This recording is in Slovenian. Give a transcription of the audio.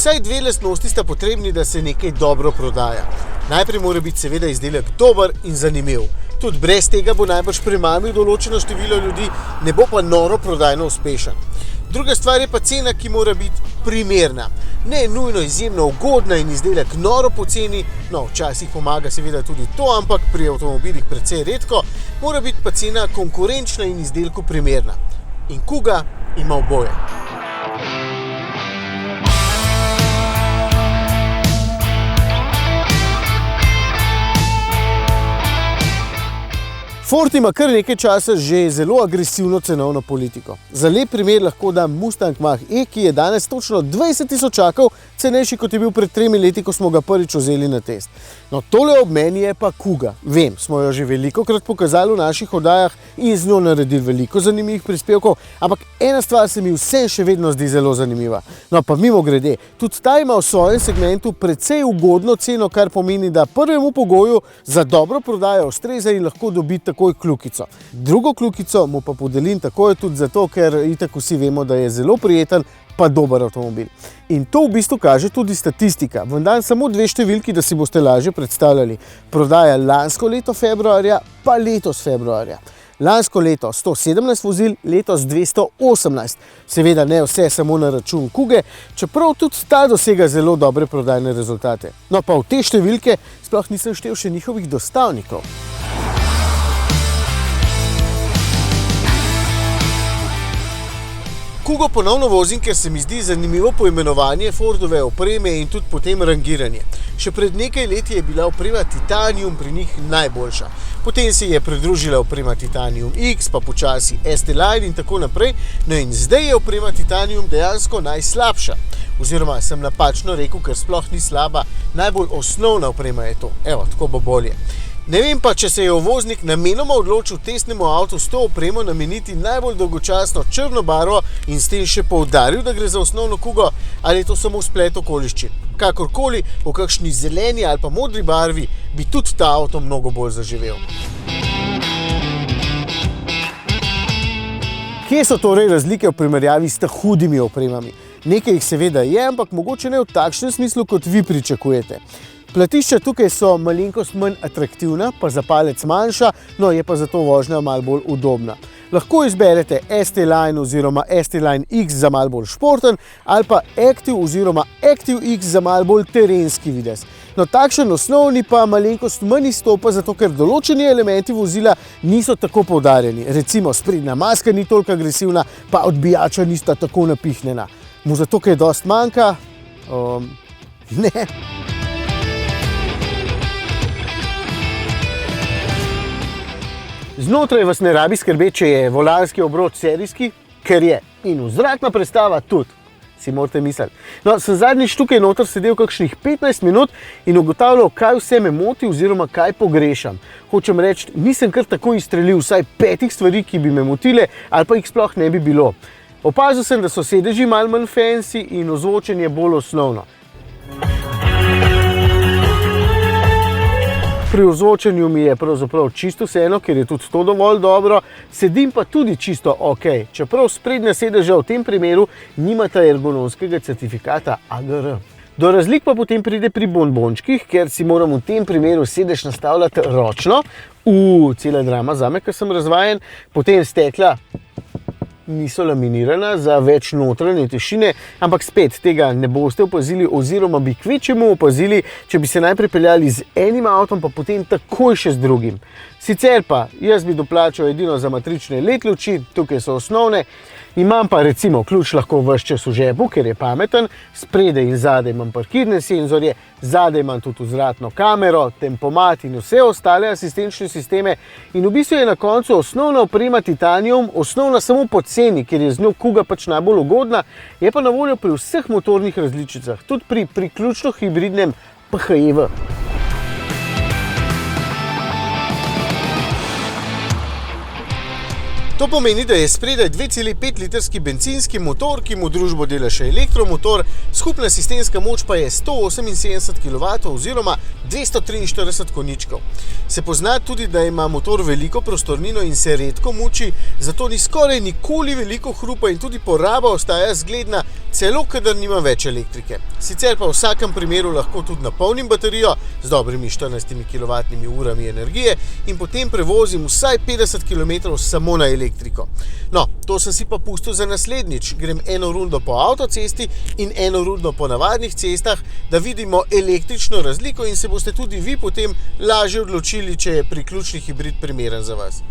Vsaj dve lastnosti sta potrebni, da se nekaj dobro prodaja. Najprej mora biti seveda izdelek dober in zanimiv. Tudi brez tega bo najbrž premamil določeno število ljudi, ne bo pa noro prodajno uspešen. Druga stvar je pa cena, ki mora biti primerna. Ne nujno izjemno ugodna in izdelek noro poceni, no včasih pomaga seveda tudi to, ampak pri avtomobilih precej redko, mora biti pa cena konkurenčna in izdelku primerna. In Kuga ima oboje. Ford ima kar nekaj časa že zelo agresivno cenovno politiko. Za lep primer lahko dam Mustang Mach-E, ki je danes točno 20.000 cenejši, kot je bil pred 3 leti, ko smo ga prvič vzeli na test. No, tole ob meni je pa Kuga. Vem, smo jo že velikokrat pokazali v naših oddajah in z njo naredili veliko zanimivih prispevkov, ampak ena stvar se mi vse še vedno zdi zelo zanimiva. No, pa mimogrede, tudi ta ima v svojem segmentu precej ugodno ceno, kar pomeni, da prvemu pogoju za dobro prodajo ustreza in lahko dobi takoj kljukico. Drugo kljukico mu pa podelim takoj tudi zato, ker itak vsi vemo, da je zelo prijeten pa dober avtomobil. In to v bistvu kaže tudi statistika. Vam dam samo 2 številki, da si boste lažje predstavljali. Prodaja lansko leto februarja pa letos februarja. Lansko leto 117 vozil, letos 218. Seveda ne vse samo na račun Kuge, čeprav tudi ta dosega zelo dobre prodajne rezultate. No pa v te številke sploh nisem štel še njihovih dostavnikov. Kugo ponovno vozim, ker se mi zdi zanimivo poimenovanje Fordove opreme in tudi potem rangiranje. Še pred nekaj leti je bila oprema Titanium pri njih najboljša. Potem se je pridružila oprema Titanium X, pa počasi ST-Line in tako naprej. No in zdaj je oprema Titanium dejansko najslabša. Oziroma sem napačno rekel, ker sploh ni slaba, najbolj osnovna oprema je to. Evo, tako bo bolje. Ne vem pa, če se je uvoznik namenoma odločil testnemu avtu s to opremo nameniti najbolj dolgočasno črno barvo in s tem še poudaril, da gre za osnovno Kugo, ali je to samo splet okoliščin. Kakorkoli, v kakšni zeleni ali pa modri barvi bi tudi ta avto mnogo bolj zaživel. Kje so torej razlike v primerjavi s hudimi opremami? Nekaj jih seveda je, ampak mogoče ne v takšnem smislu, kot vi pričakujete. Platišča tukaj so malenkost manj atraktivna, pa za palec manjša, no je pa zato vožnja malo bolj udobna. Lahko izberete ST-Line oziroma ST-Line X za malo bolj športen ali pa Active oziroma Active X za malo bolj terenski videz. No, takšen osnovni pa malenkost manj izstopa, zato ker določeni elementi vozila niso tako poudarjeni. Recimo sprednja maska ni toliko agresivna, pa odbijača nista tako napihnjena. Mu zato kaj dost manjka? Ne. Znotraj vas ne rabi skrbeti, če je volanski obroč serijski, ker je. In vzvratna prestava tudi, si morate misliti. No, sem zadnjič tukaj noter sedel kakšnih 15 minut in ugotavljal, kaj vse me moti oziroma kaj pogrešam. Hočem reči, nisem kar tako izstrelil vsaj 5 stvari, ki bi me motile, ali pa jih sploh ne bi bilo. Opazil sem, da so sedeži malo manj fancy in ozvočenje bolj osnovno. Pri ozvočenju mi je pravzaprav čisto vseeno, ker je tudi to dovolj dobro, sedim pa tudi čisto ok, čeprav sprednja sedeža v tem primeru nimata ergonomskega certifikata AGR. Do razlik pa potem pride pri bonbončkih, ker si moram v tem primeru sedež nastavljati ročno. Cela drama zame, ker sem razvajen. Potem stekla niso laminirana za več notranje tišine, ampak spet tega ne boste opazili oziroma bi kvečjemu opazili, če bi se najprej peljali z enim avtom, pa potem takoj še z drugim. Sicer pa jaz bi doplačal edino za matrične LED luči, tukaj so osnovne. Imam pa recimo ključ lahko ves čas v žepu, ker je pameten, spredaj in zadaj imam parkirne senzorje, zadaj imam tudi vzvratno kamero, tempomat in vse ostale asistenčne sisteme. In v bistvu je na koncu osnovna oprema Titanium, osnovna samo po ceni, ker je z njo Kuga pač najbolj ugodna, je pa na voljo pri vseh motornih različicah, tudi pri priključno hibridnem PHEV. To pomeni, da je spredaj 2,5 litrski bencinski motor, ki mu družbo dela še elektromotor, skupna sistemska moč pa je 178 kW oziroma 243 konjičkov. Se pozna tudi, da ima motor veliko prostornino in se redko muči, zato ni skoraj nikoli veliko hrupa in tudi poraba ostaja zgledna, celo kadar nima več elektrike. Sicer pa v vsakem primeru lahko tudi napolnim baterijo z dobrimi 14 kWh energije in potem prevozim vsaj 50 km samo na elektriko. No, to sem si pa pustil za naslednjič. Grem eno rundo po avtocesti in eno rundo po navadnih cestah, da vidimo električno razliko in se boste tudi vi potem lažje odločili, če je priključni hibrid primeren za vas.